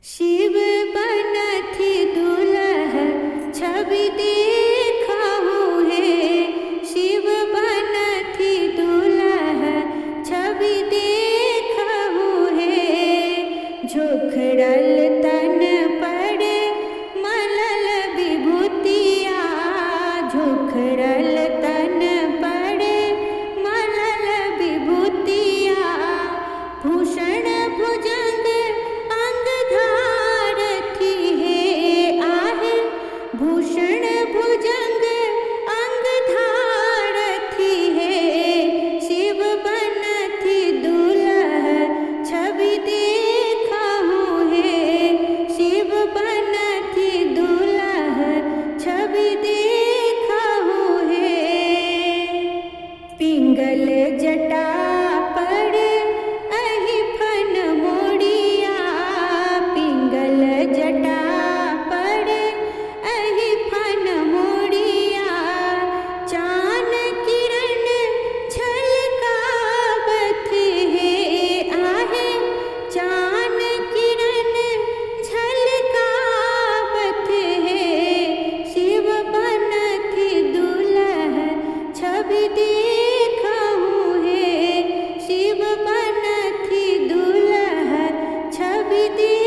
शिव बनथि दुलह छवि देखहु हे। शिव बनथि दुलह छवि देखहु हे। झुखड़ल तन पर मलल विभूतिया। झुखड़ल तन पर मलल विभूतिया। भूषण भुजंग अंग धारथि हे आहे। भूषण भुजंग अंग धारथि हे। शिव बनथि दुलह छवि देखहु हे। शिव बनथि दुलह छवि देखहु हे। पिंगल जटा पर अहि फन मोड़िया। पिंगल जटा पर अहि फन मोड़िया। चान किरण झलकावत हे आहे। चान किरण झलकावत हे। शिव बनथि दुलह छवि देखहु हे। शिव बनथि दुलह छवि देखहु